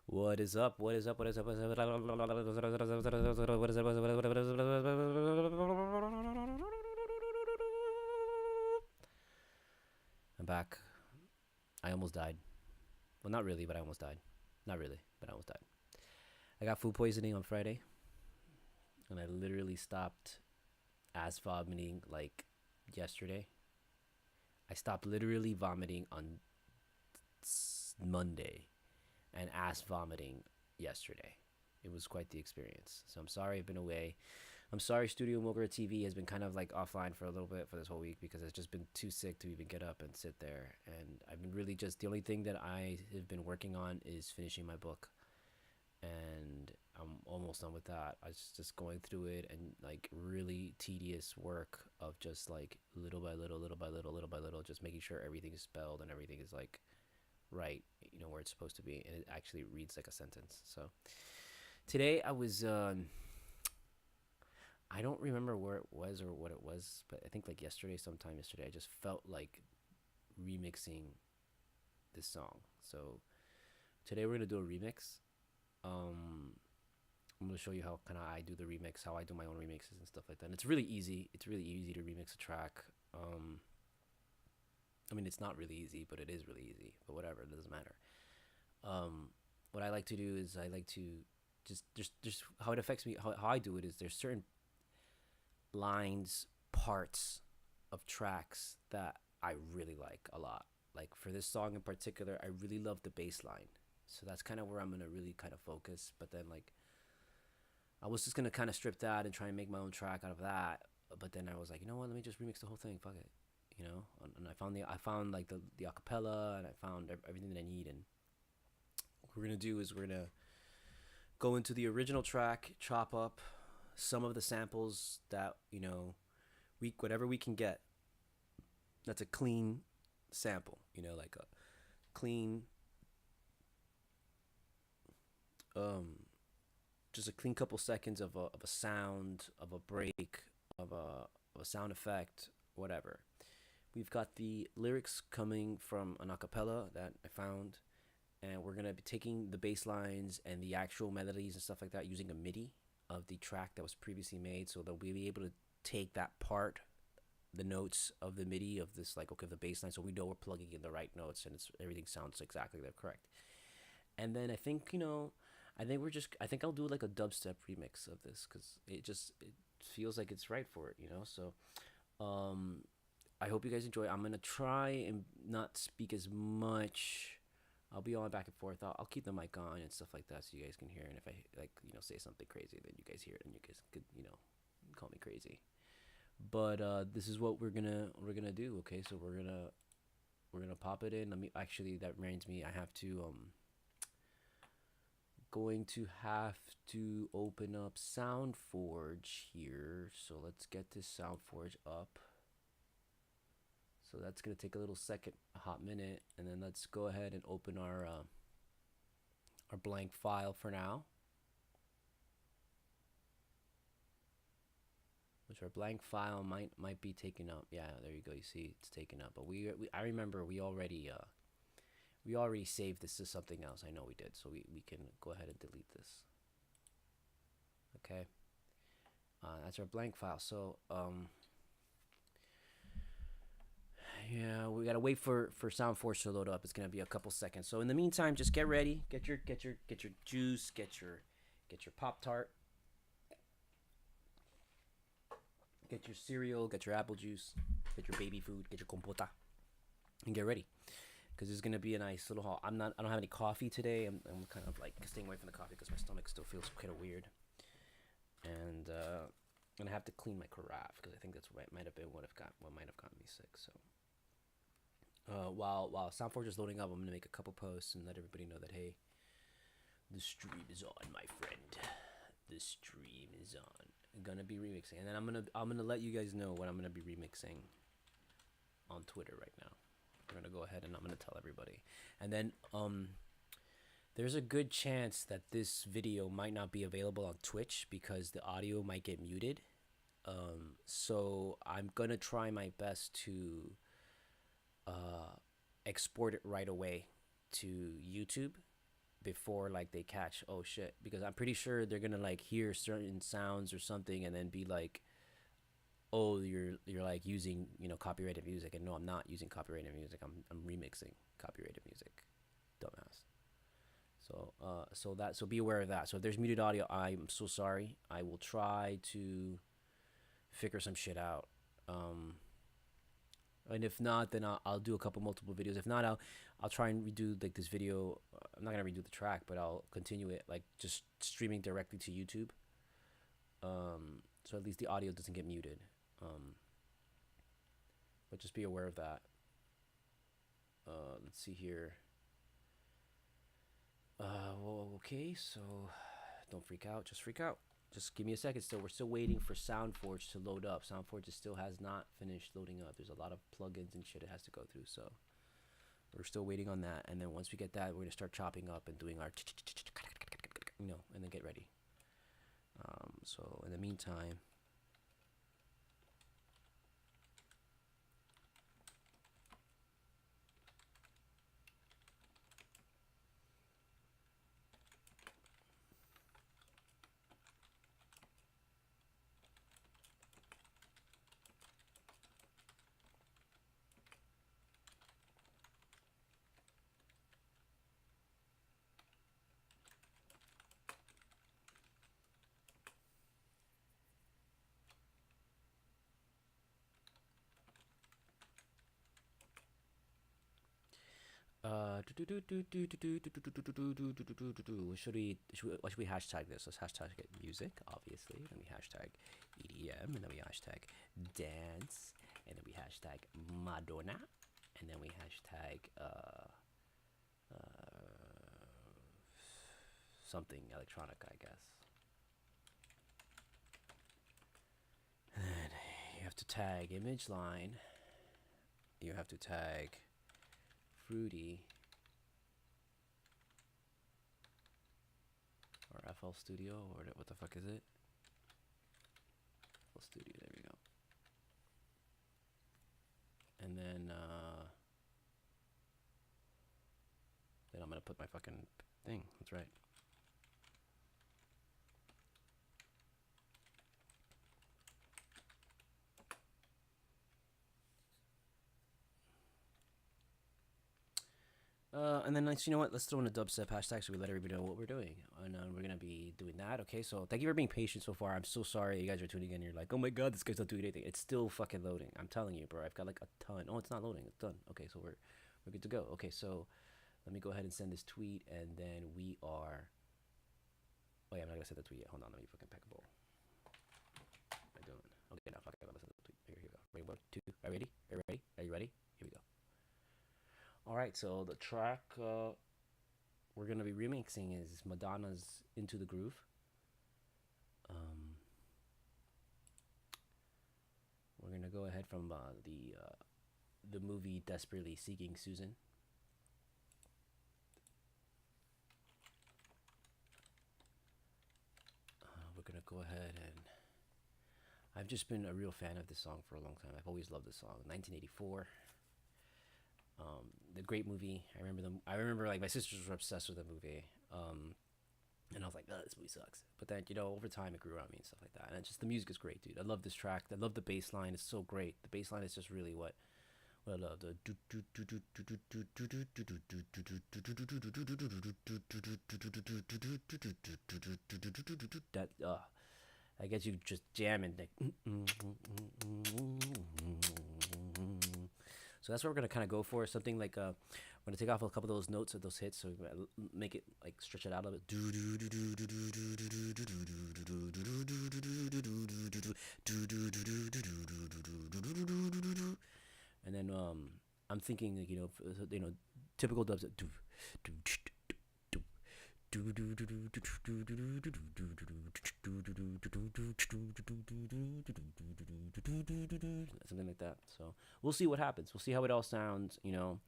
What is up? What is up? What is up? What is up? What is up? I'm back. I almost died. Well, not really, but I almost died. Not really, but I almost died. I got food poisoning on Friday, and I literally stopped ass vomiting like yesterday. I stopped literally vomiting on Monday and ass vomiting yesterday. It was quite the experience. So I'm sorry I've been away. I'm sorry Studio Mogura TV has been kind of like offline for a little bit for this whole week because I've just been too sick to even get up and sit there. And I've been really just the only thing that I have been working on is finishing my book. And I'm almost done with that. I was just going through it and like really tedious work of just like little by little, little by little, little by little, just making sure everything is spelled and everything is like right, where it's supposed to be, and it actually reads like a sentence. So today I was I don't remember where it was or what it was, but I think like sometime yesterday, I just felt like remixing this song. So today we're gonna do a remix. I'm gonna show you how kind of I do the remix, how I do my own remixes and stuff like that. And it's really easy. It's really easy to remix a track. I mean, it's not really easy, but it is really easy. But whatever, it doesn't matter. What I like to do is I like to just how it affects me. How I do it is there's certain lines, parts of tracks that I really like a lot. Like for this song in particular, I really love the bass line. So that's kind of where I'm gonna really kind of focus. But then like I was just gonna kind of strip that and try and make my own track out of that. But then I was like, you know what? Let me just remix the whole thing. Fuck it, And I found like the acapella, and I found everything that I need. And what we're gonna do is we're gonna go into the original track, chop up some of the samples that we whatever we can get. That's a clean sample, like a clean, um, just a clean couple seconds of a sound, of a break, of a sound effect, whatever. We've got the lyrics coming from an acapella that I found, and we're gonna be taking the bass lines and the actual melodies and stuff like that using a MIDI of the track that was previously made, so that we'll be able to take that part, the notes of the MIDI of this, like okay, the bass line, so we know we're plugging in the right notes and everything sounds exactly correct. And then I think I'll do like a dubstep remix of this because it feels like it's right for it, So, um, I hope you guys enjoy. I'm gonna try and not speak as much. I'll be on back and forth. I'll keep the mic on and stuff like that so you guys can hear. And if I like say something crazy, then you guys hear it and you guys could call me crazy. But this is what we're gonna do. Okay, so we're gonna pop it in. Let me actually, that reminds me, I have to going to have to open up SoundForge here. So let's get this SoundForge up. So that's gonna take a little second, a hot minute, and then let's go ahead and open our blank file for now. Which our blank file might be taken up. Yeah, there you go. You see, it's taken up. But I remember we already saved this to something else. I know we did, so we can go ahead and delete this. Okay, that's our blank file. So yeah, we gotta wait for SoundForge to load up. It's gonna be a couple seconds. So in the meantime, just get ready. Get your juice. Get your Pop-Tart. Get your cereal. Get your apple juice. Get your baby food. Get your compota, and get ready, because it's gonna be a nice little haul. I don't have any coffee today. I'm kind of like staying away from the coffee because my stomach still feels kind of weird, and I'm gonna have to clean my carafe because I think that's what might have been what might have gotten me sick. So while SoundForge is loading up, I'm gonna make a couple posts and let everybody know that hey, the stream is on, my friend. The stream is on. I'm gonna be remixing, and then I'm gonna let you guys know what I'm gonna be remixing on Twitter right now. We're gonna go ahead and I'm gonna tell everybody, and then there's a good chance that this video might not be available on Twitch because the audio might get muted. So I'm gonna try my best to export it right away to YouTube before like they catch, oh shit, because I'm pretty sure they're gonna like hear certain sounds or something and then be like, oh, you're like using, you know, copyrighted music. And no, I'm not using copyrighted music. I'm remixing copyrighted music, dumbass. So be aware of that. So if there's muted audio, I'm so sorry. I will try to figure some shit out. And if not, then I'll do a couple multiple videos. If not, I'll try and redo like this video. I'm not gonna redo the track, but I'll continue it like just streaming directly to YouTube. So at least the audio doesn't get muted. But just be aware of that. Let's see here. Well, okay, so don't freak out. Just freak out. Just give me a second. Still, we're still waiting for SoundForge to load up. SoundForge still has not finished loading up. There's a lot of plugins and shit it has to go through. So we're still waiting on that. And then once we get that, we're gonna start chopping up and doing our, you know, and then get ready. So in the meantime. What should we hashtag this? Let's hashtag it music, obviously. Then we hashtag EDM, and then we hashtag dance, and then we hashtag Madonna, and then we hashtag something electronic, I guess. And you have to tag image line. You have to tag Fruity or FL Studio, or what the fuck is it? FL Studio, there we go. And then I'm gonna put my fucking thing. That's right. And then you know what? Let's throw in a dubstep hashtag so we let everybody know what we're doing, and we're gonna be doing that. Okay, so thank you for being patient so far. I'm so sorry you guys are tuning in. You're like, oh my god, this guy's not doing anything. It's still fucking loading. I'm telling you, bro. I've got like a ton. Oh, it's not loading. It's done. Okay, so we're good to go. Okay, so let me go ahead and send this tweet, and then we are. Oh yeah, I'm not gonna send the tweet yet. Hold on, let me fucking pack a bowl. What am I doing? Okay, now fuck it. Let me send the tweet. Here we go. Rainbow 2. Are you ready? Are you ready? Are you ready? Here we go. All right, so the track we're gonna be remixing is Madonna's "Into the Groove." We're gonna go ahead from the movie "Desperately Seeking Susan." We're gonna go ahead and I've just been a real fan of this song for a long time. I've always loved this song. 1984. The great movie. I remember like my sisters were obsessed with the movie. And I was like, oh, this movie sucks. But then, you know, over time it grew on me and stuff like that. And it's just the music is great, dude. I love this track. I love the bass line. It's so great. The bass line is just really what I love. That I guess you just jamming like. So that's what we're gonna kind of go for. Something like we're gonna take off a couple of those notes of those hits, so make it like stretch it out a bit. And then I'm thinking like, you know, typical dubs. Something like that. So we'll see what happens. We'll see how it all sounds. You know,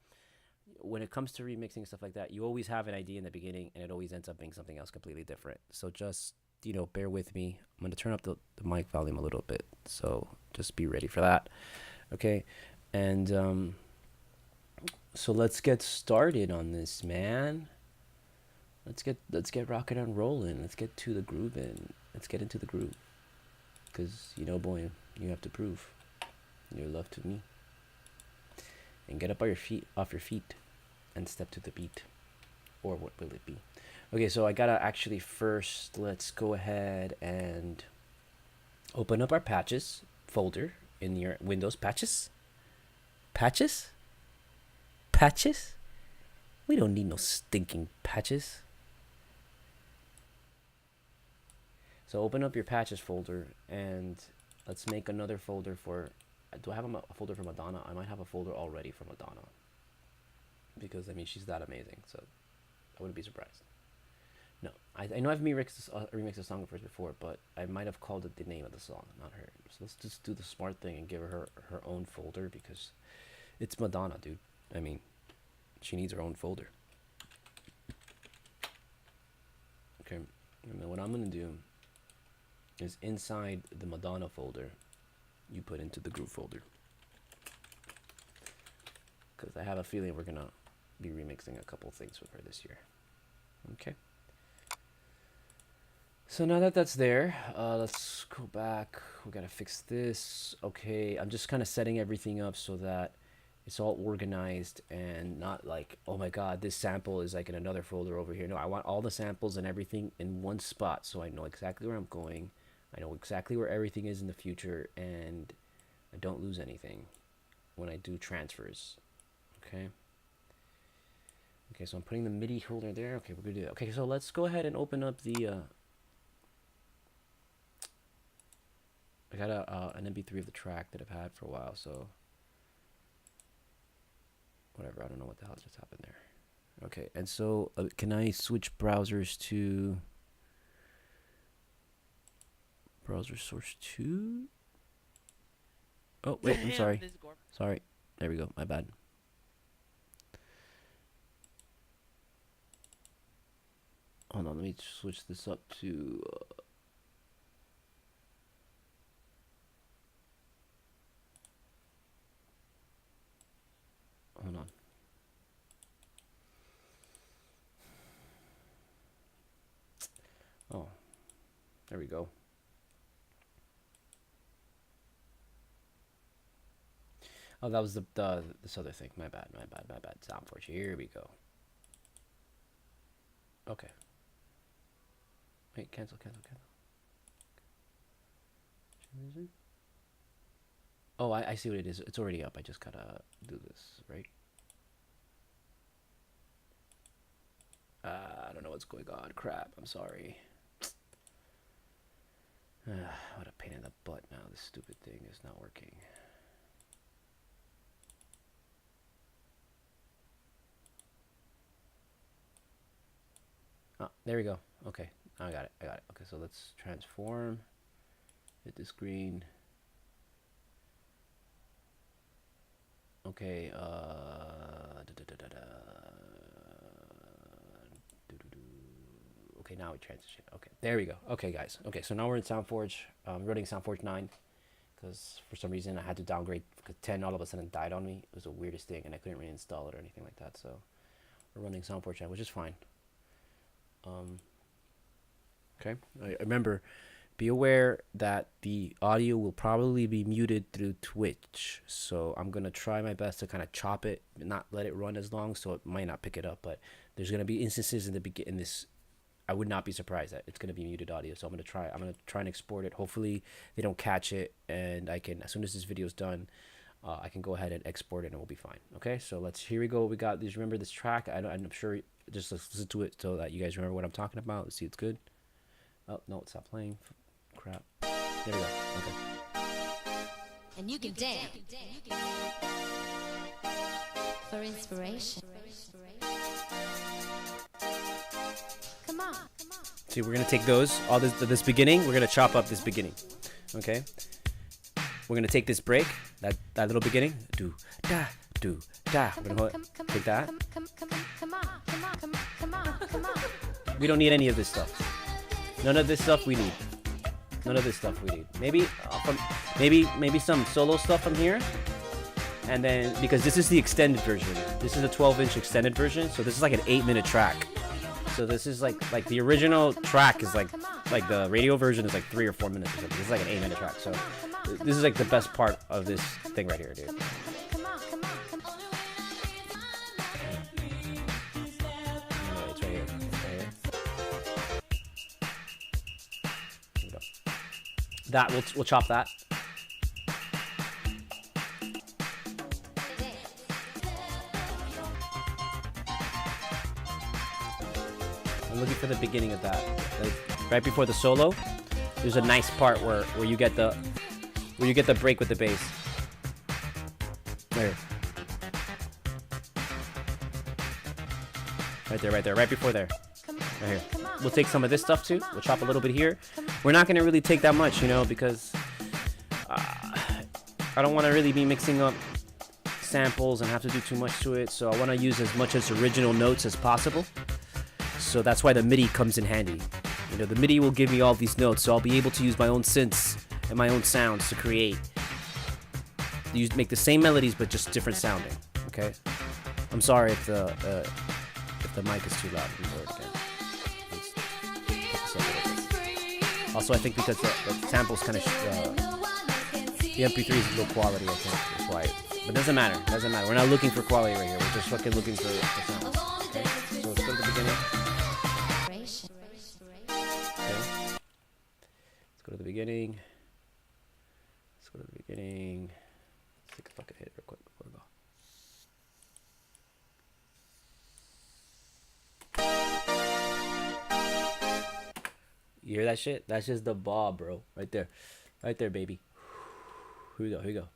when it comes to remixing and stuff like that, you always have an idea in the beginning, and it always ends up being something else completely different. So just, you know, bear with me. I'm gonna turn up the mic volume a little bit. So just be ready for that. Okay, and So let's get started on this, man. Let's get rocking and rolling. Let's get to the grooving. Let's get into the groove. Cause you know, boy, you have to prove your love to me. And get up on your feet, off your feet, and step to the beat. Or what will it be? Okay, so I gotta actually first, let's go ahead and open up our patches folder in your Windows. Patches? Patches? Patches? We don't need no stinking patches. So open up your patches folder and let's make another folder for, do I have a folder for Madonna? I might have a folder already for Madonna. Because, I mean, she's that amazing, so I wouldn't be surprised. No, I know I've remixed a song of hers before, but I might have called it the name of the song, not her. So let's just do the smart thing and give her own folder because it's Madonna, dude. I mean, she needs her own folder. Okay, and then what I'm gonna do is inside the Madonna folder, you put into the groove folder. Because I have a feeling we're gonna be remixing a couple things with her this year. Okay. So now that that's there, let's go back. We gotta fix this. Okay, I'm just kind of setting everything up so that it's all organized and not like, oh my god, this sample is like in another folder over here. No, I want all the samples and everything in one spot so I know exactly where I'm going. I know exactly where everything is in the future, and I don't lose anything when I do transfers. Okay. Okay, so I'm putting the MIDI folder there. Okay, we're gonna do that. Okay, so let's go ahead and open up the. I got an MP3 of the track that I've had for a while, so whatever. I don't know what the hell just happened there. Okay, and so can I switch browsers to browser source 2? Oh wait, I'm sorry. Sorry. There we go. My bad. Hold on, let me switch this up to hold on. Oh, there we go. Oh, that was this other thing. My bad. Soundforge. Here we go. Okay. Wait, cancel. Oh, I see what it is. It's already up. I just gotta do this, right? I don't know what's going on. Crap. I'm sorry. What a pain in the butt now. This stupid thing is not working. Oh, there we go. Okay. I got it. Okay, so let's transform. Hit the screen. Okay, okay, now we transition. Okay, there we go. Okay, guys. Okay, so now we're in SoundForge. I'm running SoundForge 9 because for some reason I had to downgrade because 10 all of a sudden died on me. It was the weirdest thing, and I couldn't reinstall it or anything like that. So we're running SoundForge 9, which is fine. Okay, remember, be aware that the audio will probably be muted through Twitch. So I'm gonna try my best to kind of chop it, not let it run as long, so it might not pick it up. But there's gonna be instances in the in this. I would not be surprised that it's gonna be muted audio. So I'm gonna try and export it. Hopefully they don't catch it, and I can, as soon as this video is done, I can go ahead and export it, and we'll be fine. Okay, so here we go. We got these. Remember this track? I'm sure. Just let's listen to it so that you guys remember what I'm talking about. Let's see, it's good. Oh no, it stopped playing. Crap. There we go. Okay. And you can dance for inspiration. Come on. See, we're gonna take those. All this beginning. We're gonna chop up this beginning. Okay. We're gonna take this break. That little beginning. Do da do da. We're gonna take that. We don't need any of this stuff. None of this stuff we need. None of this stuff we need. Maybe maybe some solo stuff from here. And then, because this is the extended version, this is a 12-inch extended version, so this is like an 8-minute track. So this is like the original track is like the radio version is like 3 or 4 minutes or something. This is like an 8-minute track. So this is like the best part of this thing right here, dude. Come on, come on, come on. It's right here. Right here. Here we go. That we'll chop that. I'm looking for the beginning of that, like right before the solo. There's a nice part where you get the break with the bass. There. Right there, right before there. Right here. We'll take some of this stuff too. We'll chop a little bit here. We're not gonna really take that much, you know, because I don't want to really be mixing up samples and have to do too much to it. So I want to use as much as original notes as possible. So that's why the MIDI comes in handy. You know, the MIDI will give me all these notes, so I'll be able to use my own synths and my own sounds to create. Make the same melodies, but just different sounding. Okay. I'm sorry if the mic is too loud. Also, I think because the samples kind of the MP3 is low quality. I think that's why. But doesn't matter. Doesn't matter. We're not looking for quality right here. We're just fucking looking for sounds. Okay. So let's go to the beginning. Go to the beginning. Let's go to the beginning. Let's take a fucking hit real quick before we go. You hear that shit? That's just the bob, bro. Right there. Right there, baby. Here we go. Here we go.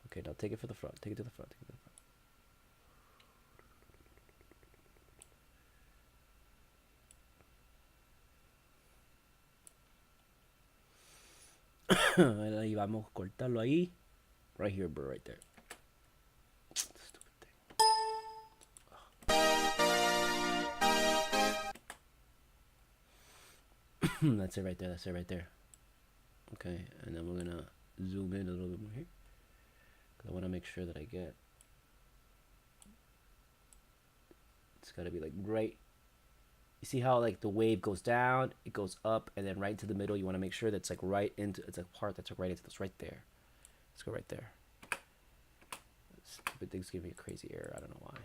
Okay, now take it for the front. Take it to the front. Take it to the front. Ahí vamos a cortarlo ahí. Right here, bro, right there. Stupid thing. That's it right there. That's it right there. Okay, and then we're gonna zoom in a little bit more here. Cause I want to make sure that I get. It's gotta be like right. You see how like the wave goes down, it goes up, and then right into the middle. You want to make sure that's like right into. It's a part that's like right into this right there. Let's go right there. Stupid things give me a crazy error. I don't know why.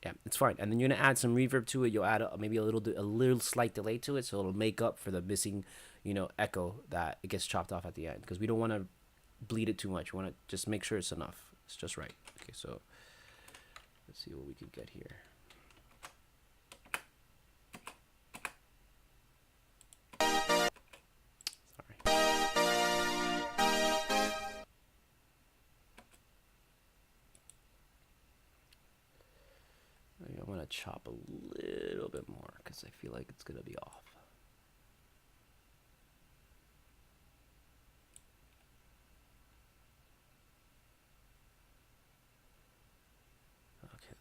Yeah, it's fine. And then you're gonna add some reverb to it. You'll add maybe a little slight delay to it, so it'll make up for the missing, you know, echo that it gets chopped off at the end. Because we don't want to bleed it too much. We want to just make sure it's enough. It's just right. Okay, so. Let's see what we can get here. Sorry. I'm going to chop a little bit more because I feel like it's going to be off.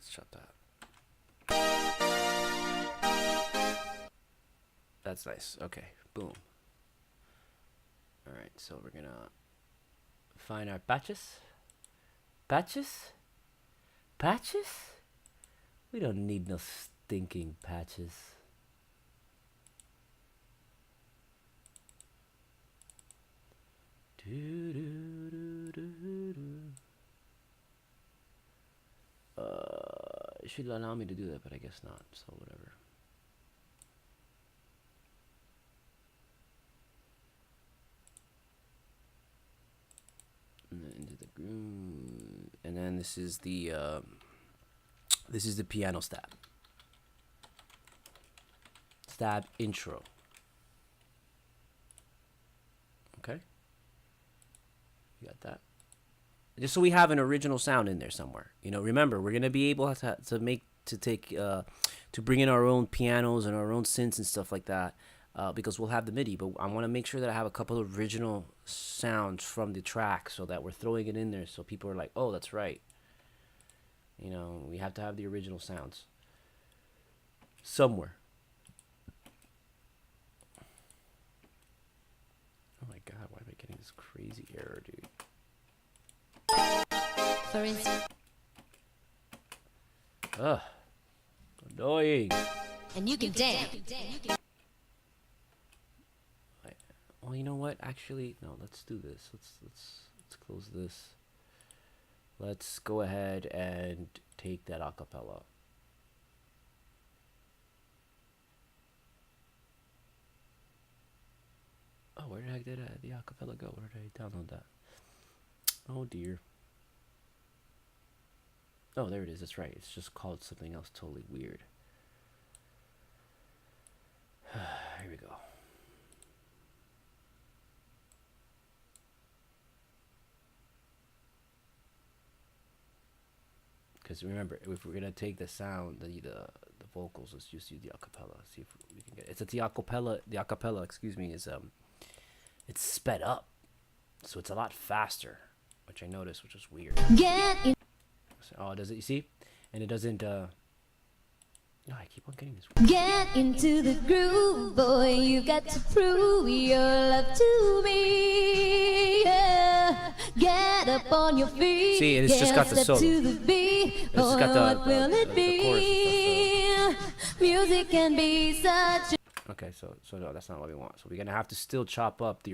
Shut that. That's nice. Okay, boom. Alright, so we're gonna find our patches. Patches? Patches? We don't need no stinking patches. It should allow me to do that, but I guess not, so whatever. And then into the groove, and then this is the piano stab intro. Okay, you got that. Just so we have an original sound in there somewhere. You know, remember, we're gonna be able to bring in our own pianos and our own synths and stuff like that, because we'll have the MIDI. But I want to make sure that I have a couple of original sounds from the track, so that we're throwing it in there, so people are like, "Oh, that's right." You know, we have to have the original sounds somewhere. Oh my God, why am I getting this crazy? crazy error, dude. For instance, Ugh. Annoying. and you can dance. Well, you know what? Actually, no. Let's do this. Let's close this. Let's go ahead and take that acapella. Oh, where the heck did the acapella go? Where did I download that? Oh dear. Oh, there it is. That's right. It's just called something else totally weird. Here we go. Because remember, if we're gonna take the sound, the vocals, let's just use the acapella. See if we can get it. It's the acapella. The acapella, excuse me, is it's sped up, so it's a lot faster, which I noticed, which is weird. Get in. Oh, does it? You see? And it doesn't. No, I keep on getting this. Get into the groove, boy. You got to prove your love to me. Yeah. Get up on your feet. See, it's just got the solo. To the beat. It's just got what will it be? chorus. Music can be such. Okay, so no, that's not what we want. So we're gonna have to still chop up the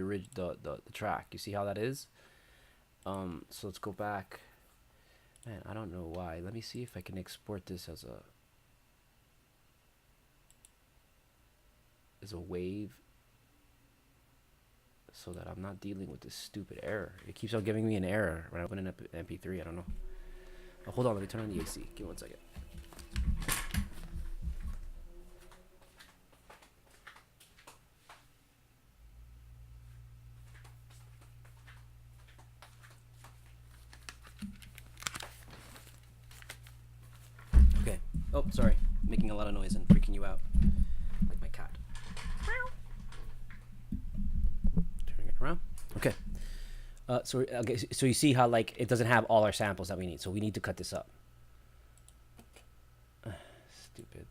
track. You see how that is? So let's go back. Man, I don't know why. Let me see if I can export this as a wave, so that I'm not dealing with this stupid error. It keeps on giving me an error when I open an MP3. I don't know. Oh, hold on, let me turn on the AC. Give me 1 second. Okay. Oh, sorry. Making a lot of noise and freaking you out. Like my cat. Turning it around. Okay. So you see how like it doesn't have all our samples that we need. So we need to cut this up. Stupid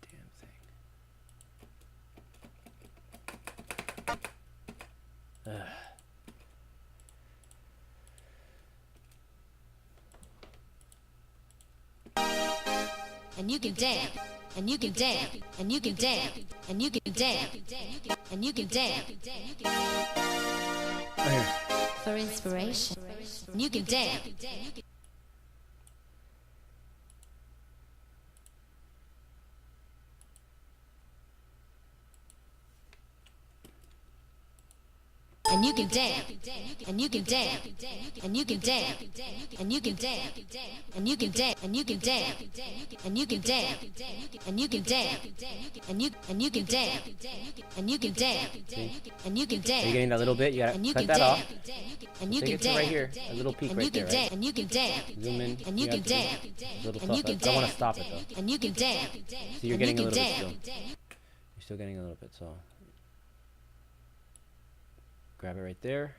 damn thing. And you can dance. And you can dance. And you can dance. And you can dance. And you can dance. Oh, here. For inspiration. And you can dance. And you can dance. And you can dance. And you can dance. And you can dance. And you can dance. And you can dance. And you can dance. And you can dance. And you can dance. And you can dance. And you can dance. Are you getting that little bit? You gotta And you cut can that off. dance. And you Take can it to right dance. here. A little peak And right you can there, dance. right? And you can dance. Zoom in. And you can dance. It's a little And tough. you can I want to dance. stop it though. And you can dance. So you're And getting a you little can bit dance. still. You're still getting a little bit. So grab it right there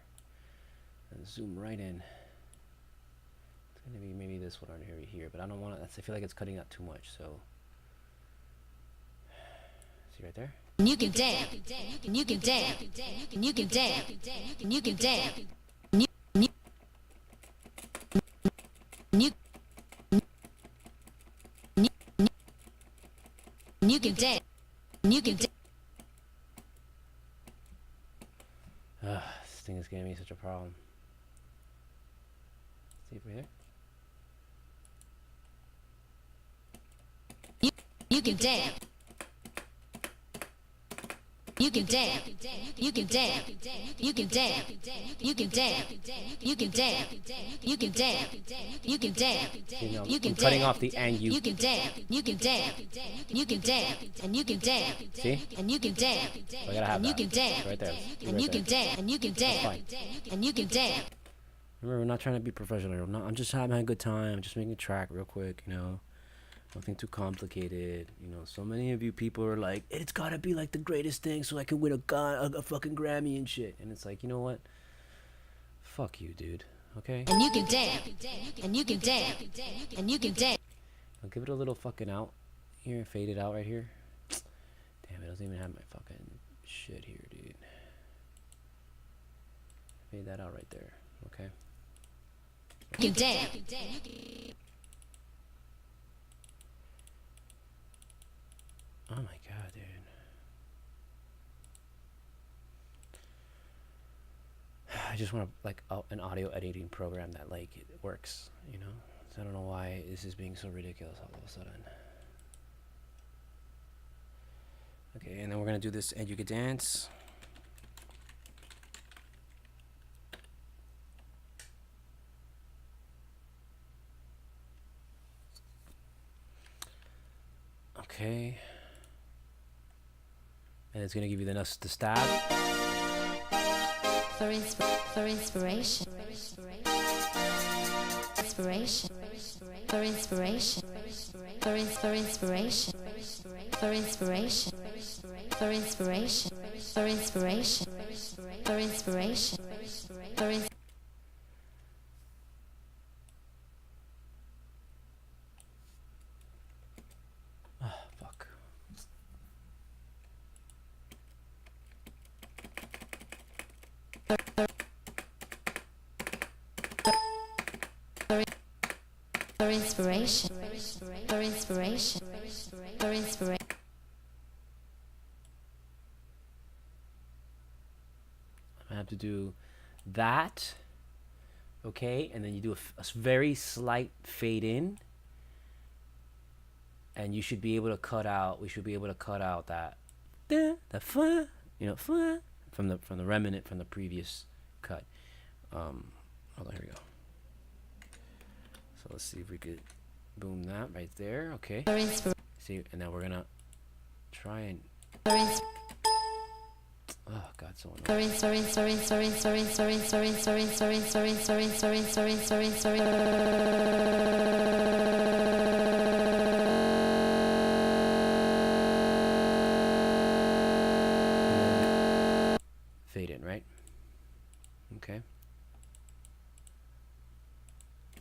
and zoom right in. It's gonna be maybe this one right here, but I don't want to. I feel like it's cutting out too much. So see right there. And you can dance. And you can dance. And you can dance. And you can dance. And you and you can dance. And you can dance. This thing is giving me such a problem. See if we're here. You can dance. You can dance. You can dance. You can dance. You can dance. You can dance. You can dance. You can dance. You know, You can I'm cutting dance. off the and you. You can dance. You can dance. You can dance. And you can dance. See? And you can dance. I gotta have And you that. can dance. Right there. And Right you there. can dance. And you can dance. fine. And you can dance. Remember, we're not trying to be professional. I'm just having a good time. I'm just making a track real quick, you know. Nothing too complicated. You know, so many of you people are like, it's gotta be like the greatest thing so I can win a fucking Grammy and shit. And it's like, you know what? Fuck you, dude. Okay? And you can dance. And you can dance. And you can dance. I'll give it a little fucking out. Here, fade it out right here. Damn, it doesn't even have my fucking shit here, dude. Fade that out right there. Okay. You can dance. Oh my god, dude. I just want like an audio editing program that like it works, you know? So I don't know why this is being so ridiculous all of a sudden. Okay, and then we're gonna do this and you could dance. Okay. And it's gonna give you the stab. For inspiration. Inspiration. For inspiration. For inspiration. For inspiration. For inspiration. For inspiration. For inspiration. For inspiration. Fuck. For inspiration. For inspiration. For inspiration. I have to do that. Okay, and then you do a very slight fade in. And you should be able to cut out, we should be able to cut out that from the remnant from the previous cut. Hold on, here we go. So let's see if we could boom that right there. Okay. See, and now we're gonna try and oh god, so annoying. Fade in, right? Okay.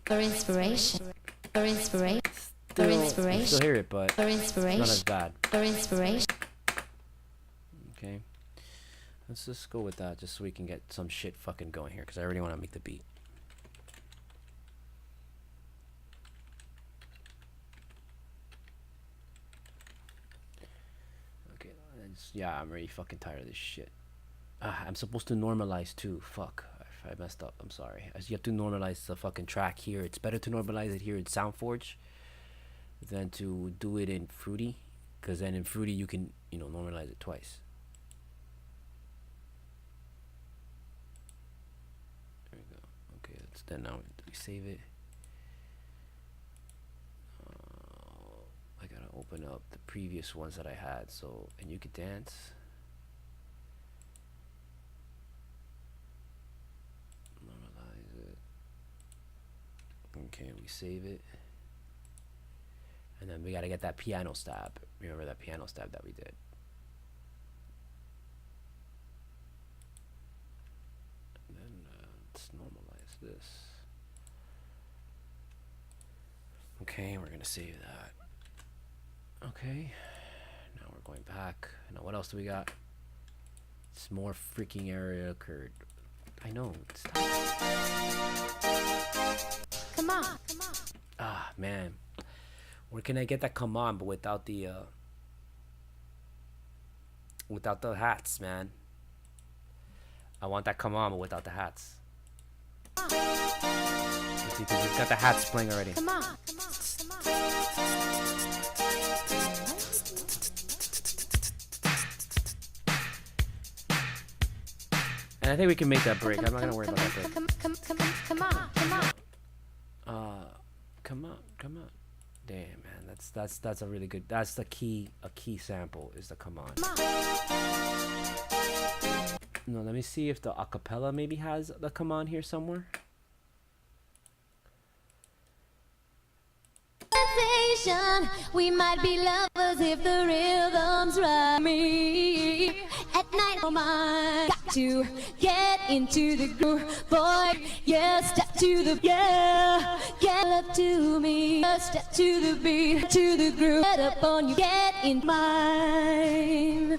For inspiration. For inspiration. For You inspiration. still hear it, but For it's not inspiration. as bad. For inspiration. Okay. Let's just go with that just so we can get some shit fucking going here because I already want to make the beat. Okay, yeah, I'm really fucking tired of this shit. I'm supposed to normalize too. Fuck. I messed up. I'm sorry. You have to normalize the fucking track here. It's better to normalize it here in SoundForge than to do it in Fruity, because then in Fruity you can, normalize it twice. There we go. Okay, that's done now. We save it. I gotta open up the previous ones that I had. So, and you could dance. Okay, we save it. And then we gotta get that piano stab. Remember that piano stab that we did. And then let's normalize this. Okay, we're gonna save that. Okay, now we're going back. Now what else do we got? It's more freaking area occurred. I know, it's time. Come on. Ah, man. Where can I get that come on, but without the hats, man? I want that come on, but without the hats. Because we've got the hats playing already. Come on. And I think we can make that break. I'm not gonna worry about that break. Come on. Come on. Damn, man, that's a really good. That's a key sample is the come on. No, let me see if the acapella maybe has the come on here somewhere. We might be lovers if the rhythm's right. Me at night, oh my, got to get into the groove, boy. Yeah, step to the get up to me. Step to the beat, to the groove. Get up on you, get in mine.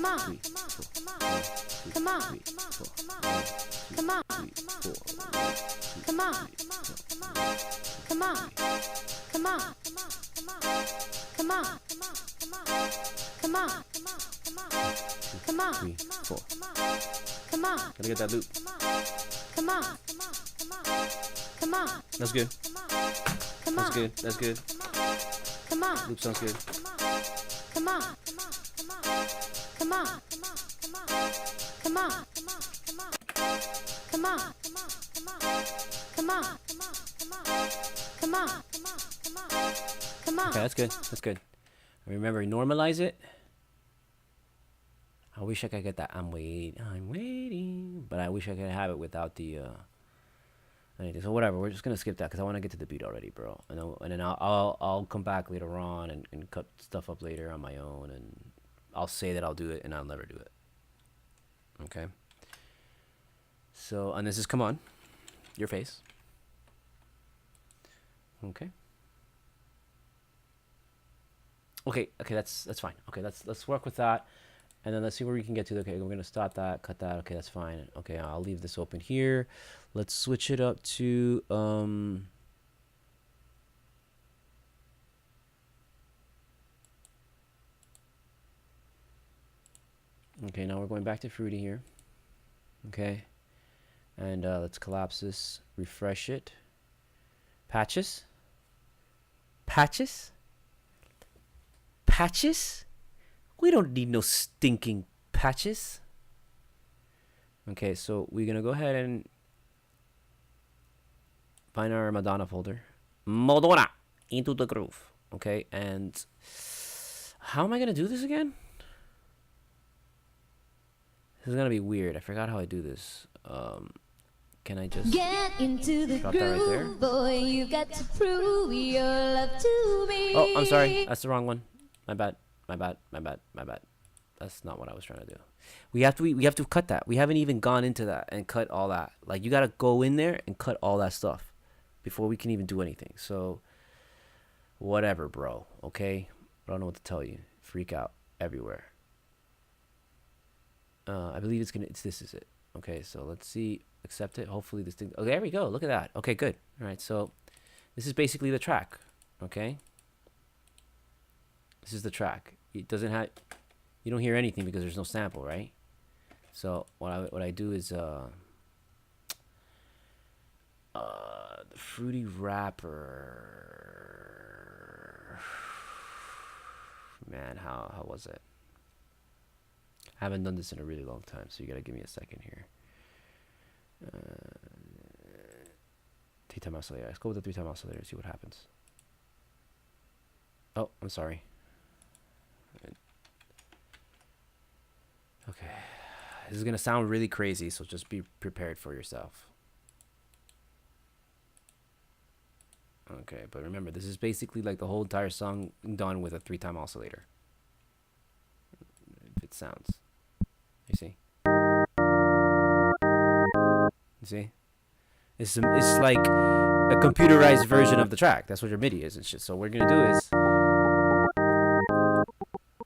Come on. three, four. Come on. Three, four. Come on. Three, four. Come on. Come on. Come on. Come on. Come on. Come on. Three, four. Come on. Gotta get that loop. Come on. Come on. That's good. Come That's on. good. That's good. Come on. Loop sounds good. Come on. Come on. Come on. Come on. Come on. Come on. Come on. Okay, that's good. That's good. Remember, normalize it. I wish I could get that. I'm waiting. But I wish I could have it without the anything. So whatever. We're just gonna skip that because I want to get to the beat already, bro. And then I'll come back later on and cut stuff up later on my own, and I'll say that I'll do it and I'll never do it. Okay. So, and this is Come On, Your Face. Okay. Okay, that's fine. Okay, let's work with that, and then let's see where we can get to. Okay, we're gonna stop that, cut that. Okay, that's fine. Okay, I'll leave this open here. Let's switch it up to Okay, now we're going back to Fruity here. Okay, and let's collapse this, refresh it. Patches. We don't need no stinking patches. Okay, so we're gonna go ahead and find our Madonna folder. Madonna into the groove. Okay, and how am I gonna do this again? This is gonna be weird. I forgot how I do this. Can I just get into the drop that right there? groove, boy, you got to prove your love to me. Oh, I'm sorry. That's the wrong one. My bad. That's not what I was trying to do. We have to cut that. We haven't even gone into that and cut all that. Like, you gotta go in there and cut all that stuff before we can even do anything. So whatever, bro. Okay? I don't know what to tell you. Freak out everywhere. I believe this is it. Okay, so let's see. Accept it. Hopefully this thing. Oh, there we go. Look at that. Okay, good. All right, so this is basically the track. Okay, this is the track. It doesn't have. You don't hear anything because there's no sample, right? So what I do is the Fruity Wrapper. Man, how was it? I haven't done this in a really long time, so you gotta give me a second here. 3-time oscillator. Let's go with the 3-time oscillator and see what happens. Oh, I'm sorry. Okay. This is gonna sound really crazy, so just be prepared for yourself. Okay, but remember, this is basically like the whole entire song done with a 3-time oscillator. If it sounds. You see? You see? It's like a computerized version of the track. That's what your MIDI is and shit. So what we're gonna do is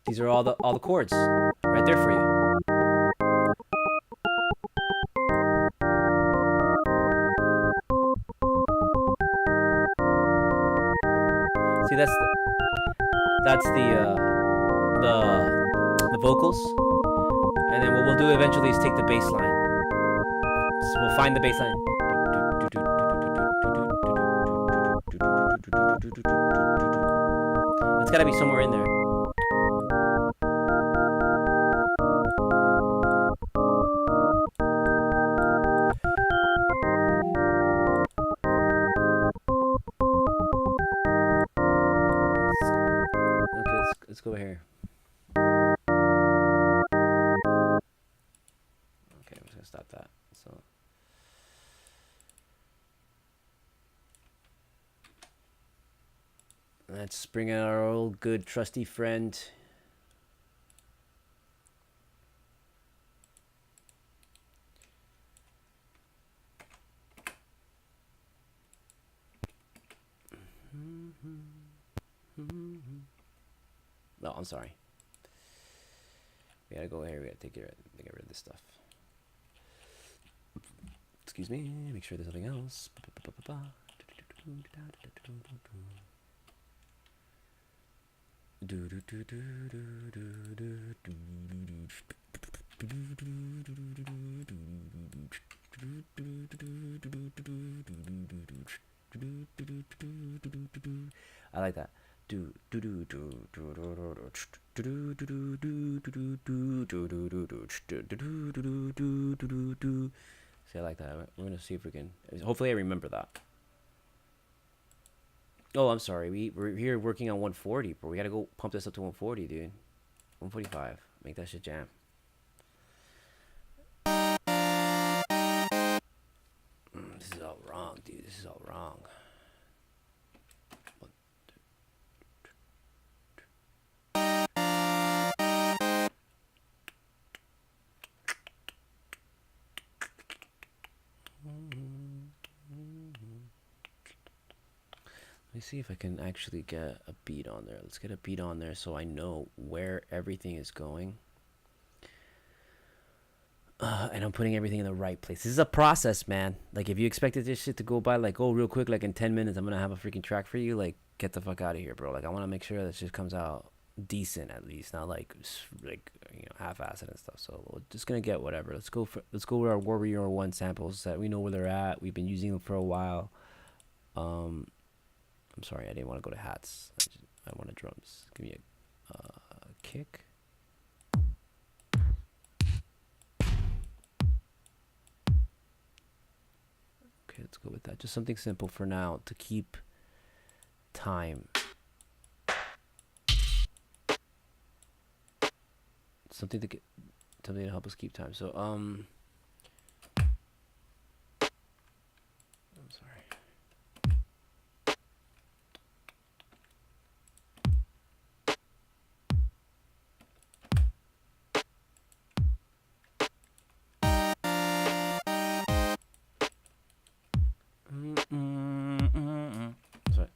these are all the chords right there for you. See, that's the vocals, and then what we'll do eventually is take the bass line. So we'll find the bass line. It's gotta be somewhere in there. Okay, let's go here. Okay, I'm just gonna stop that. So let's bring in our old good trusty friend. No, I'm sorry. We gotta go here. We gotta get rid of this stuff. Excuse me. Make sure there's nothing else. I like that. See, I like that. We're gonna see if we can. Hopefully, I remember that. Oh, I'm sorry. We're here working on 140, but we gotta go pump this up to 140, dude. 145. Make that shit jam. This is all wrong, dude. This is all wrong. Let me see if I can actually get a beat on there. Let's get a beat on there so I know where everything is going. And I'm putting everything in the right place. This is a process, man. Like, if you expected this shit to go by, like, oh, real quick, like in 10 minutes, I'm going to have a freaking track for you, like, get the fuck out of here, bro. Like, I want to make sure that shit comes out decent, at least. Not, like, half-assed and stuff. So, we're just going to get whatever. Let's go with our Warrior 1 samples that we know where they're at. We've been using them for a while. I'm sorry, I didn't want to go to hats. I wanted drums. Give me a kick. Okay, let's go with that. Just something simple for now to keep time. Something to help us keep time. So, I'm sorry. Sorry.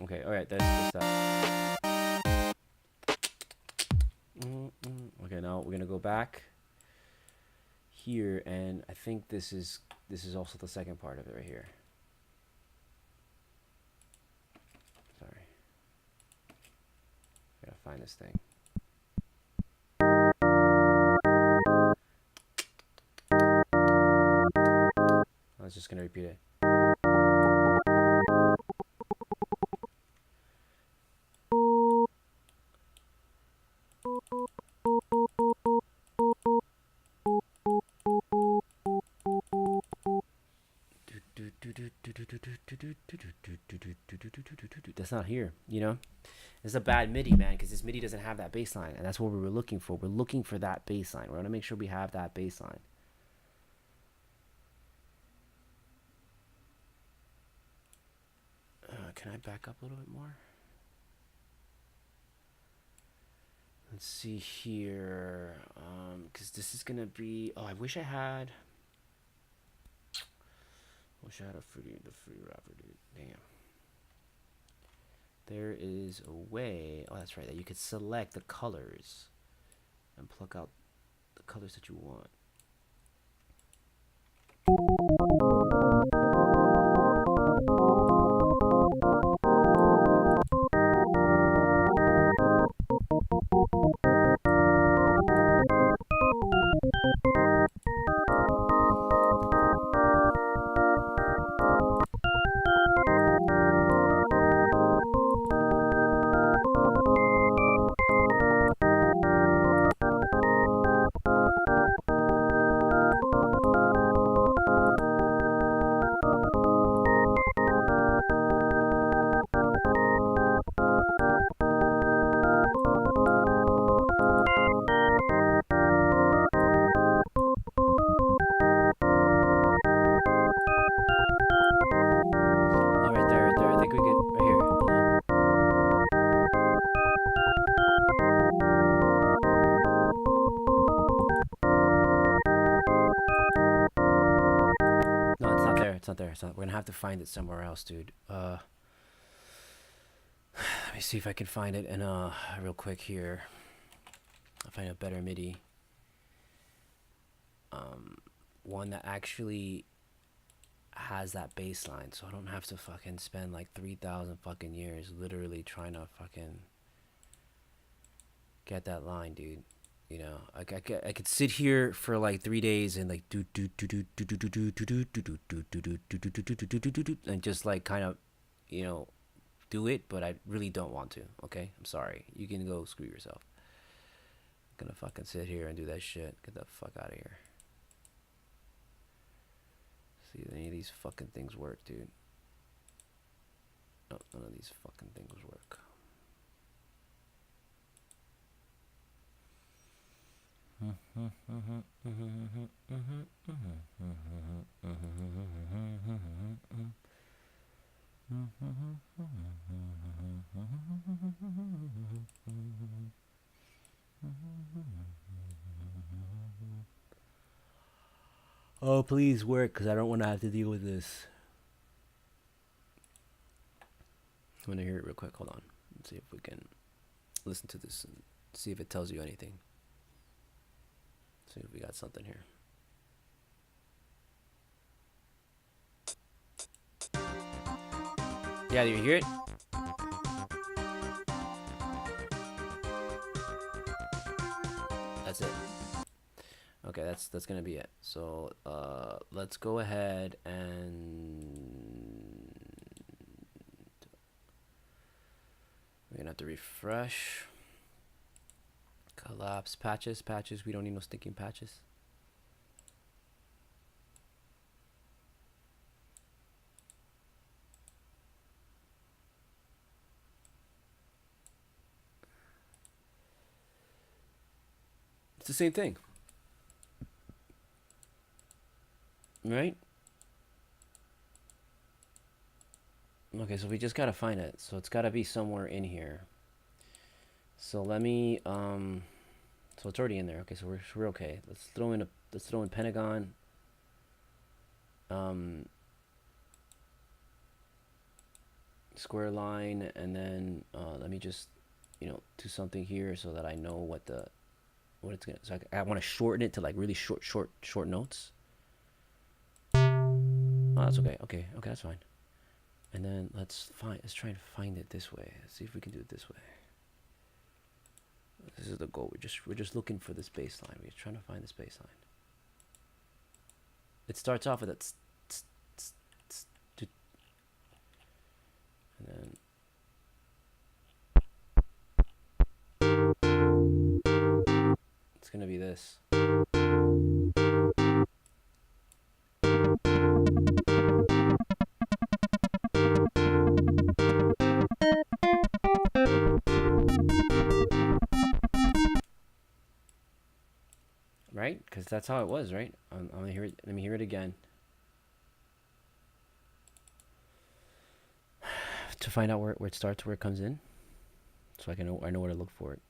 Okay, all right, that's that. Okay, now we're gonna go back here, and I think this is also the second part of it right here. Sorry, I gotta find this thing. I was just gonna repeat it. That's not here, you know? It's a bad MIDI, man, because this MIDI doesn't have that bass line, and that's what we were looking for. We're looking for that bass line. We're going to make sure we have that bass line. Can I back up a little bit more? Let's see here, because this is going to be... Oh, I wish I had a free rapper, dude. Damn. There is a way... Oh, that's right. That you could select the colors and pluck out the colors that you want. It's not there. It's not. We're gonna have to find it somewhere else, dude. Let me see if I can find it. And real quick here, I'll find a better MIDI. One that actually has that bass line, so I don't have to fucking spend like 3,000 fucking years literally trying to fucking get that line, dude. You know, I could sit here for like 3 days and like do and just like kind of, you know, do it, but I really don't want to. Okay, I'm sorry. You can go screw yourself. I'm gonna fucking sit here and do that shit. Get the fuck out of here. See if any of these fucking things work, dude. No, none of these fucking things work. Oh, please work, because I don't want to have to deal with this. I'm going to hear it real quick. Hold on. Let's see if we can listen to this and see if it tells you anything. See if we got something here. Yeah, do you hear it? That's it. Okay, that's gonna be it. So let's go ahead and we're gonna have to refresh. Collapse patches. We don't need no stinking patches. It's the same thing. Right? Okay, so we just gotta find it. So it's gotta be somewhere in here. So let me so it's already in there. Okay, so we're okay. Let's throw in Pentagon. Square line, and then let me just, you know, do something here so that I know what it's gonna. So I want to shorten it to like really short notes. Oh, that's okay. Okay, that's fine. And then let's try and find it this way. Let's see if we can do it this way. This is the goal. We're just looking for this bass line. We're trying to find this bass line. It starts off with a tss, tss, tss, tss, tss, and then it's gonna be this. Right? Because that's how it was, right? I'm gonna hear it. Let me hear it again. To find out where it starts, where it comes in, so I know where to look for it.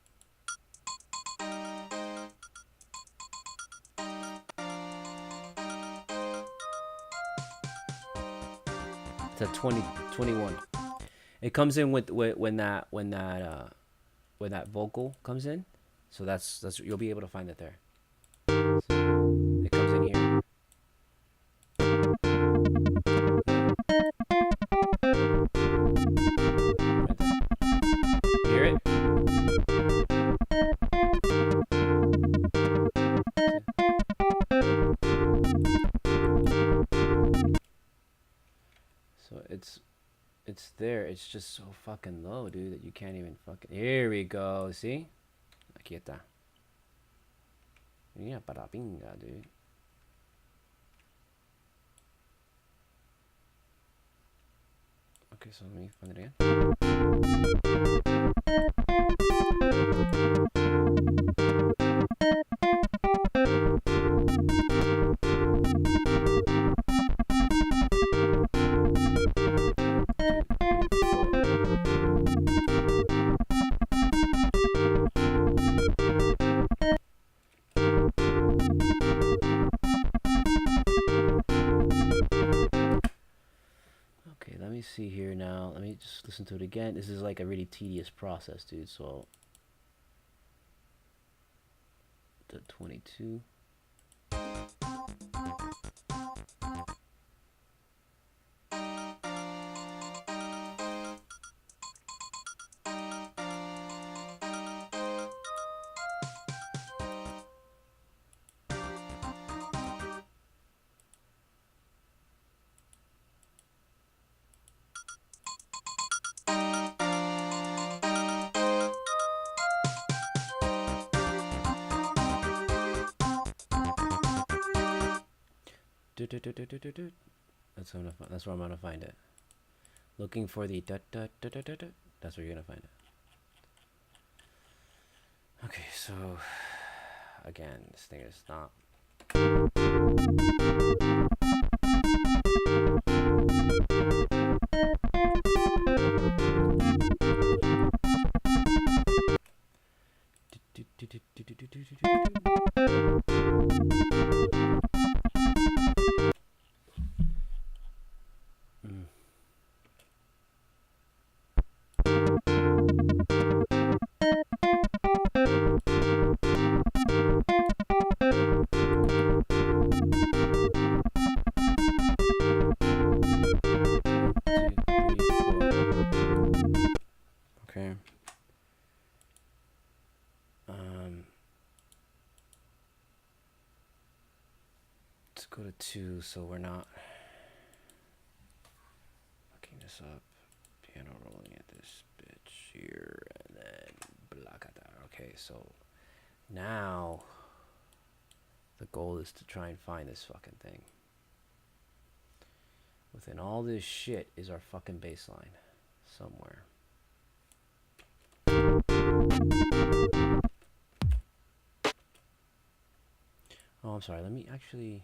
It's at 21. It comes in with when that vocal comes in, so that's you'll be able to find it there. It comes in here. Hear it? So it's there. It's just so fucking low, dude, that you can't even fucking. Here we go. See? Aquí está. Mira para pinga, dude. Okay, so let me find it again. me see here now. Let me just listen to it again. This is like a really tedious process, dude. So the 22. That's where I'm gonna find it. Looking for the da da da da da da. That's where you're gonna find it. Okay, so again, this thing is not. Okay. Let's go to 2 so we're not looking this up. Piano rolling at this bitch here and then blacata. Okay, so now the goal is to try and find this fucking thing. Within all this shit is our fucking bass line somewhere. Oh, I'm sorry. Let me actually.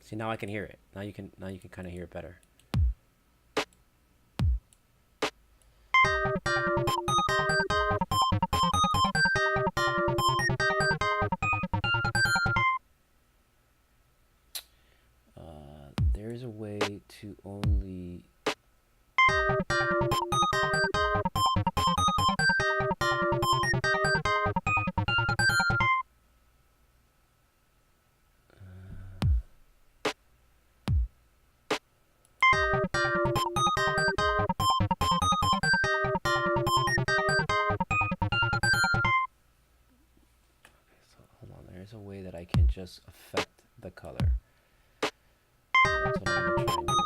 See, now I can hear it. Now you can kind of hear it better. There is a way to only there's a way that I can just affect the color. That's what I'm gonna try and do.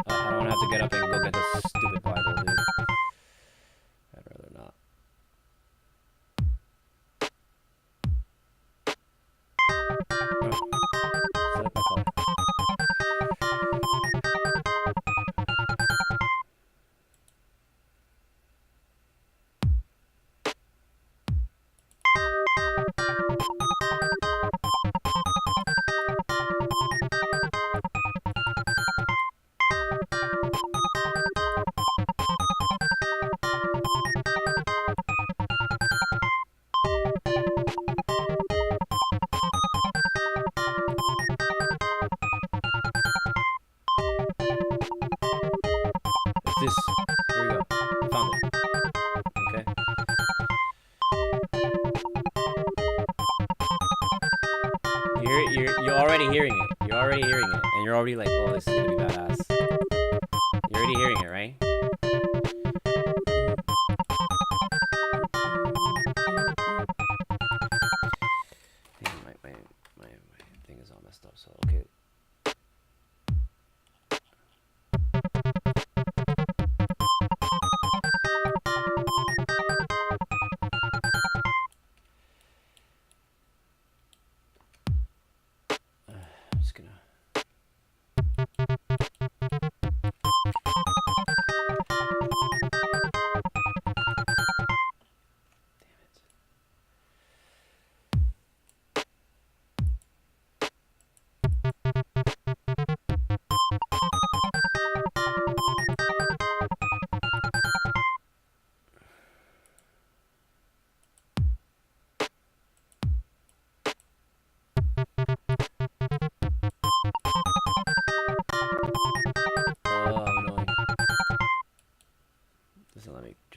So, I don't have to get up and go get this stupid Bible, dude. I'd rather not. Set up my color. This. Here we go. Found it. Okay. You're already hearing it. You're already hearing it, and you're already like, oh, this is gonna be badass. You're already hearing it, right?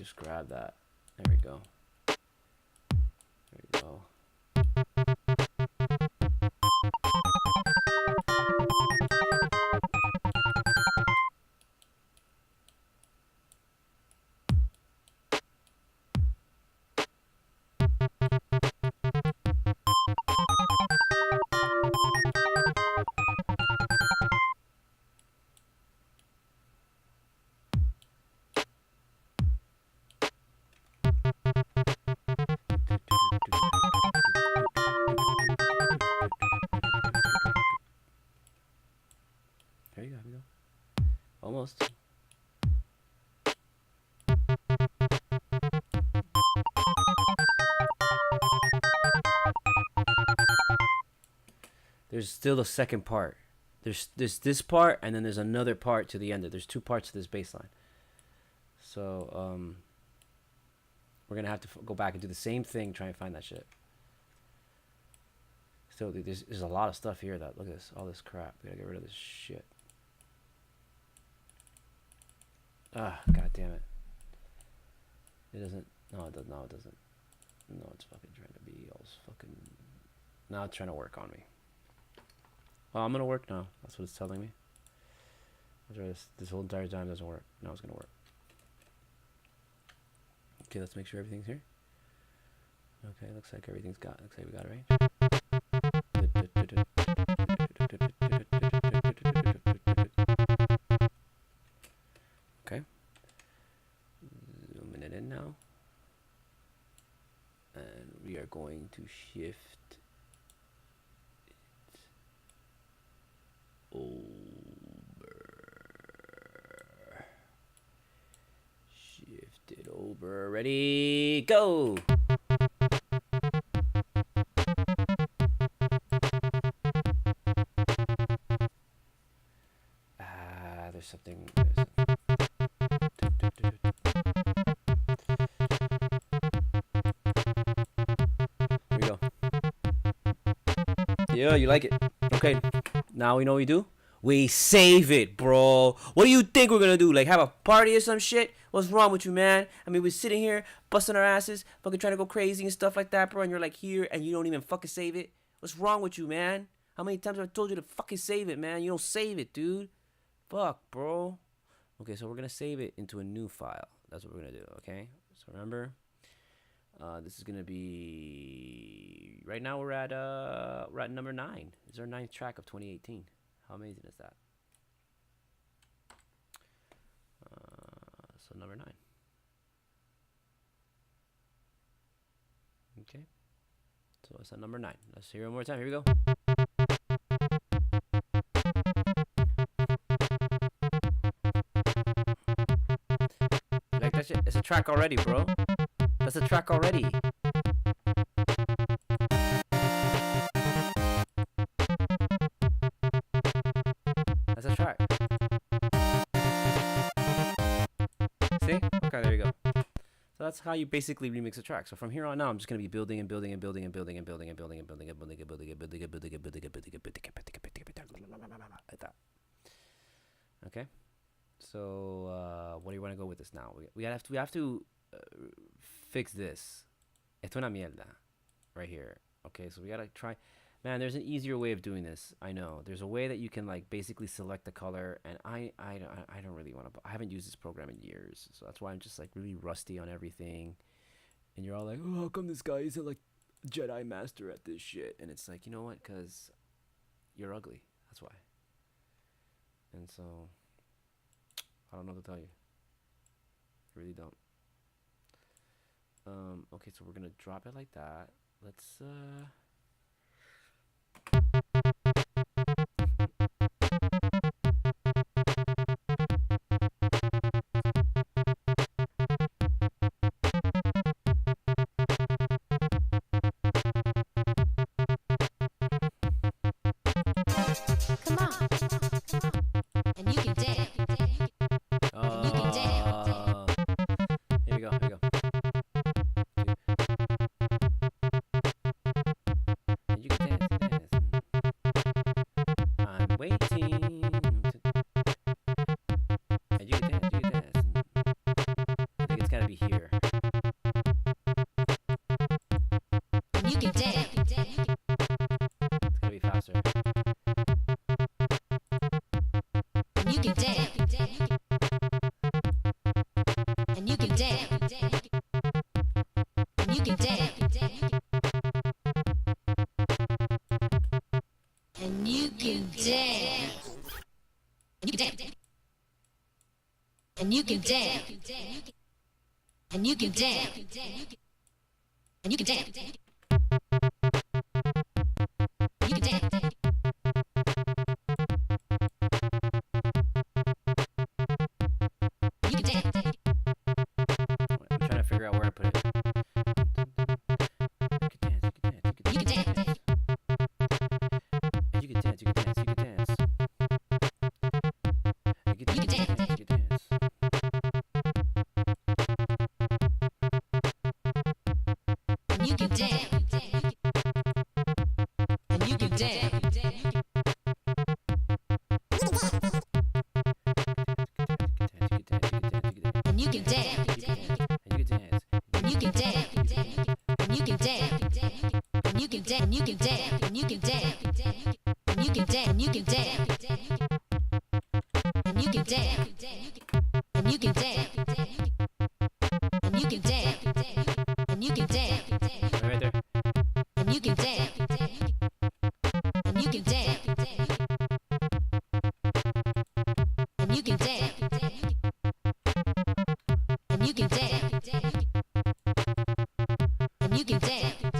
just grab that. There we go. There we go. There you go. Here we go. Almost. There's still a second part. There's this part, and then there's another part to the end. There's two parts to this bass line. So we're gonna have to go back and do the same thing, try and find that shit. So there's a lot of stuff here. That look at this, all this crap. We gotta get rid of this shit. Ah, god damn it. It doesn't. No, it does. No, it doesn't. No, it's fucking trying to be all fucking. Now it's trying to work on me. Well, I'm gonna work now. That's what it's telling me. I'll try this whole entire time doesn't work. Now it's gonna work. Okay, let's make sure everything's here. Okay, looks like everything's got. Looks like we got it right. Okay. Zooming it in now. And we are going to shift over. Shift it over. Ready, go. There's something. Here we go. Yeah, you like it. Okay. Now we know what we do. We save it, bro. What do you think we're gonna do? Like have a party or some shit? What's wrong with you, man? I mean, we're sitting here busting our asses, fucking trying to go crazy and stuff like that, bro. And you're like here, and you don't even fucking save it. What's wrong with you, man? How many times have I told you to fucking save it, man? You don't save it, dude. Fuck, bro. Okay, so we're gonna save it into a new file. That's what we're gonna do. Okay. So remember, this is gonna be right now. We're at number 9. This is our 9th track of 2018. How amazing is that? So number 9. Okay. So it's at number 9. Let's hear it one more time. Here we go. You like that shit? It's a track already, bro. That's a track already. That's a track. See? Okay, there you go. So that's how you basically remix a track. So from here on out, I'm just gonna be building and building and building and building and building and building and building and building and building and building and building and building and building and building and building like that. Okay. So what do you want to go with this now? We have to fix this. Esto es una mierda, right here. Okay, so we gotta try. Man, there's an easier way of doing this. I know. There's a way that you can like basically select the color, and I don't really want to. I haven't used this program in years, so that's why I'm just like really rusty on everything. And you're all like, "Oh, how come this guy isn't like Jedi Master at this shit?" And it's like, you know what? Because you're ugly. That's why. And so I don't know what to tell you. I really don't. Okay, so we're gonna drop it like that. Let's Come on. And you can dance. And you can dance. here we go. Here we go. And you can dance. and you can dance, and you can dance, and you can dance, and you can dance, and you can dance, and you can dance, and you can dance, you can dance. You can dance. I'm trying to figure out where I put it. You can dance, you can dance, you can dance. You can dance, you can dance, you can dance. You can dance, you can dance, you can dance. And you can dance. And you can dance. And you can dance. And you can dance. And you can dance. And you can dance. And you can dance. And you can dance. And you can dance. And you can dance. And you can dance. And you can dance. And you can dance. And you can dance. Right there. And you can dance. And you can dance. And you can dance. And you can dance. And you can dance. And you can dance.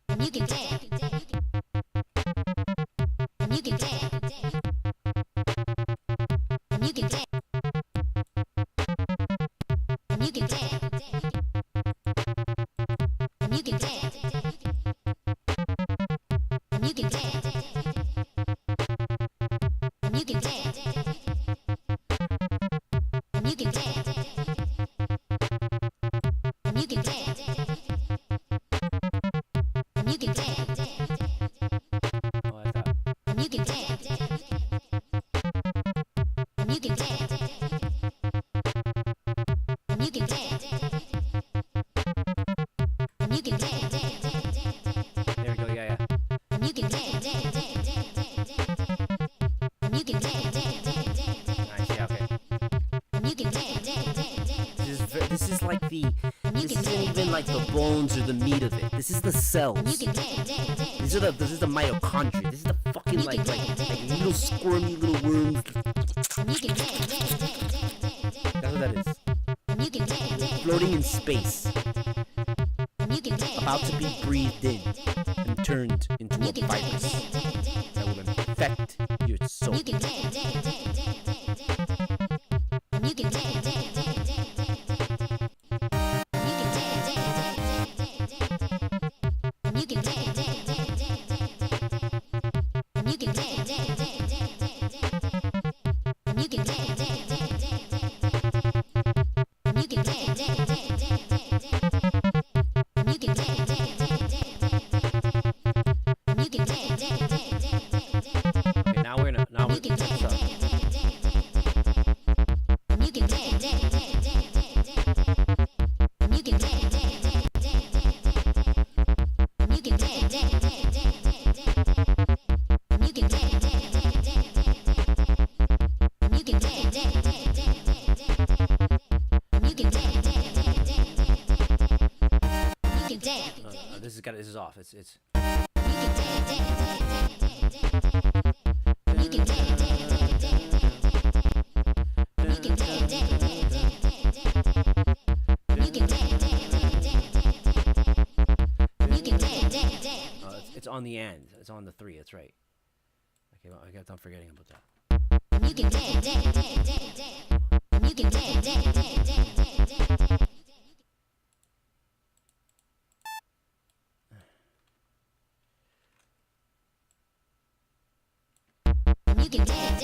And you can dance. And you can dance. And you can dance. And you can dance. And you can dance. And you can dance. And you can dance. And you can dance. And you can dance. And you can dance. Oh, I thought. And you can dance. And you can dance. And you can dance. And you can dance. There we go. Yeah, yeah. And you can dance. And you can dance. Nice. Yeah. Okay. And you can dance. This is like the. And you This can isn't dance. even like the bones or the meat of it. This is the cells. And you can dance. This is the mitochondria. This is the fucking like little squirmy little worms. And you can dance. That's what that is. And you can dance. Floating in space, And you can dance. about to be breathed in and turned into And you a can virus dance. that will infect your soul. And you can dance. And you can dance. And you can dance. And you can dance. And you can dance. And you can dance. And you can dance. And you can dance. And you can dance. Okay, now we're You can dance. so, And you can dance. And you can dance. And you can dance. And you can dance. And you can dance. And you can dance. And you can dance. this is off. It's You can dance. You can dance. You can dance. You can dance. You can dance. it's on the end. It's on the 3. That's right. Okay, well, I guess I'm forgetting about that. You can dance. You can dance. You can dance. You can dance. You can dance.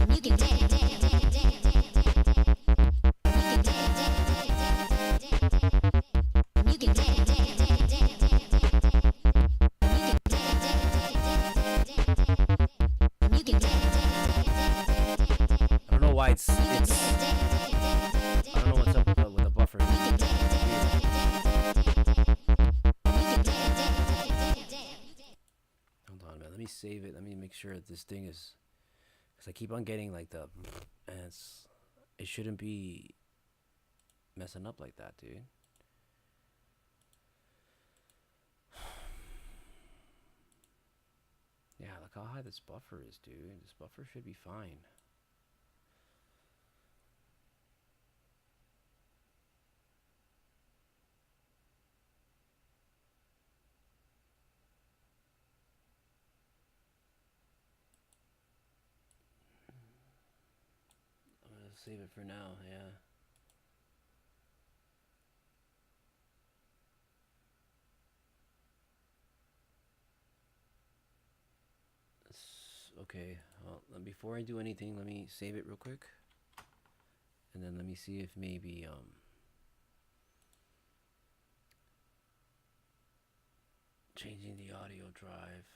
You can dance. You can dance. You can dance. I don't know why it's. I don't know what's up with the buffer. You can dance. You can dance. me save it. Let me make sure that this thing is, because I keep on getting like the, and it shouldn't be messing up like that, dude. Yeah, look how high this buffer is, dude. This buffer should be fine. I'm gonna save it for now, yeah. Okay, well, before I do anything, let me save it real quick. And then let me see if maybe changing the audio drive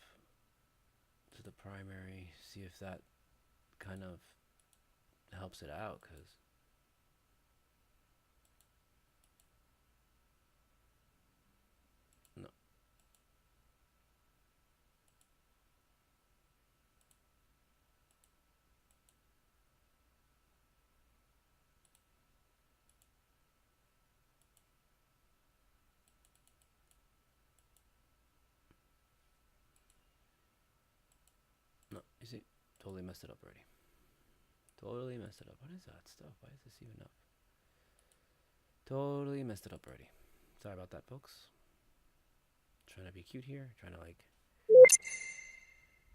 to the primary, see if that kind of helps it out, because no. No, you see, totally messed it up already. Totally messed it up. What is that stuff? Why is this even up? Totally messed it up already. Sorry about that, folks. Trying to be cute here. Trying to like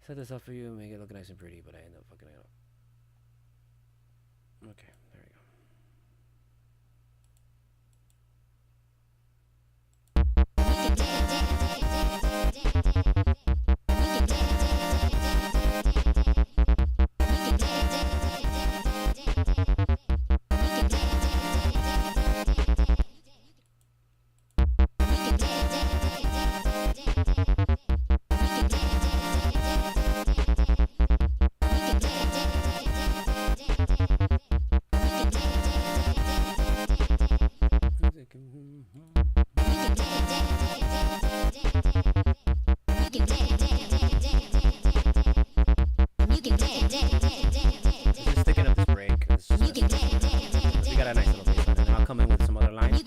set this up for you and make it look nice and pretty, but I end up fucking it up. Okay, there we go. Just sticking up this break. It's just we got a nice little bass line, and then I'll come in with some other lines.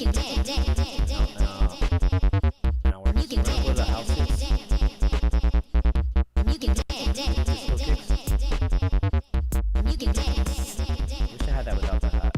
And I'll work. We're gonna go to the house hits. Disco kicks. Wish I had that without the hat.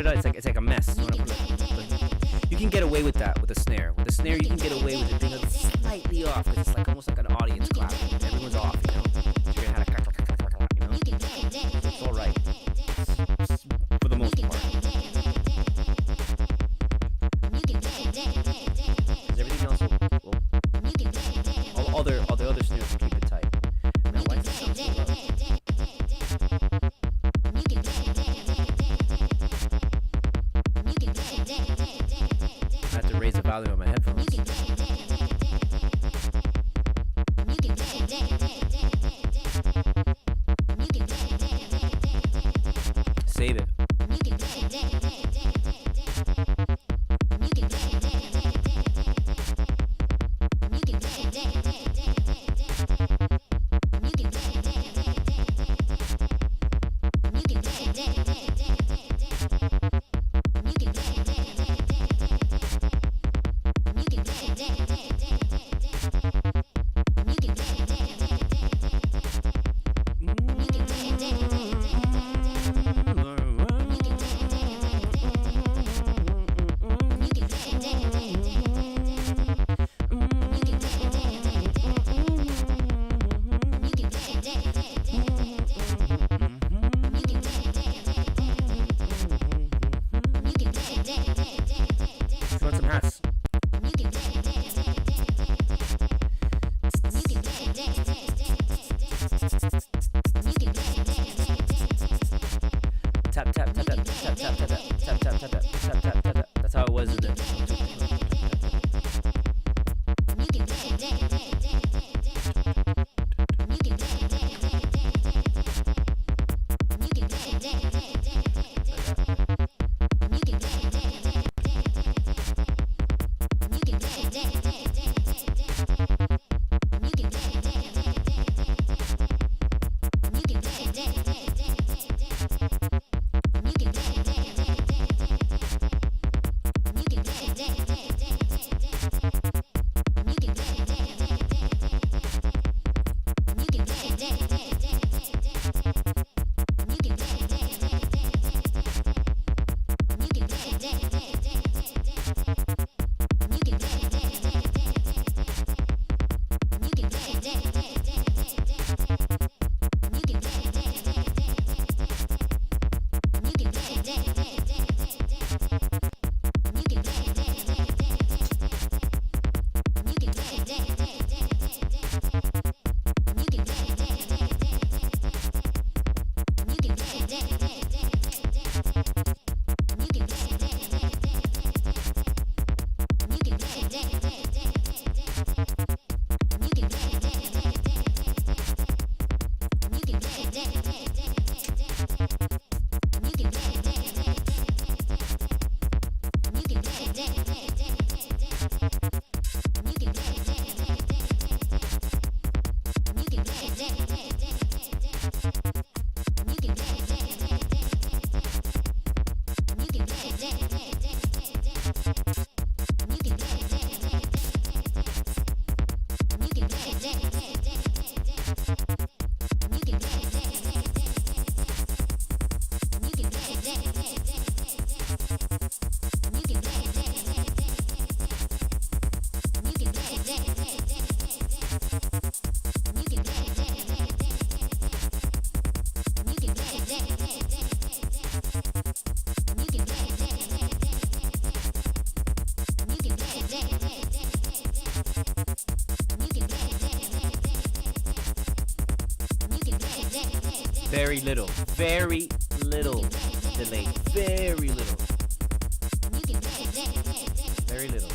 it's like a mess. You can get away with that with a snare. With a snare, you can get away with it being slightly off because it's like almost like an audience clapping. Everyone's off, you know. So you're gonna have you know. It's all right for the most part. Because everything else will all the other snares will keep it tight. Man, why does it sound so low? I have to raise the volume on my headphones. Save it. Want some hats? Tap tap tap tap tap tap tap tap tap tap tap tap tap tap. That's how it was, isn't it? Very little delay. Very little. Very little.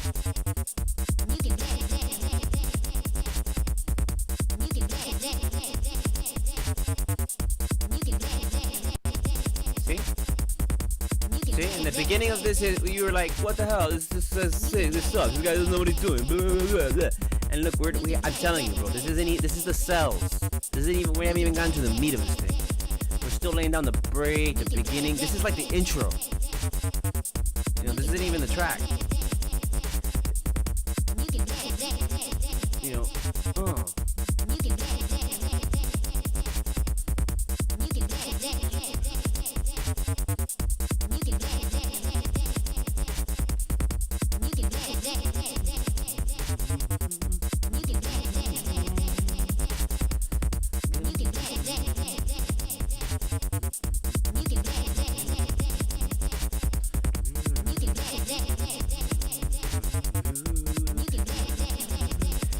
See? See? In the beginning of this, you were like, "What the hell? This sucks. This guy doesn't know what he's doing." Blah, blah, blah, blah. And look, I'm telling you, bro. This is the cells. We haven't even gotten to the meat of this thing. We're still laying down the break, the beginning. This is like the intro. You know, this isn't even the track. You know,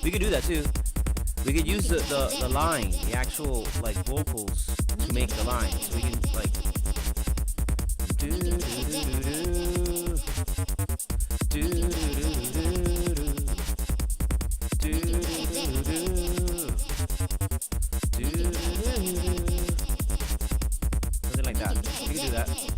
We could do that too. We could use the line, the actual like vocals to make the line. So we can like do do do do do do something like that. We can do that.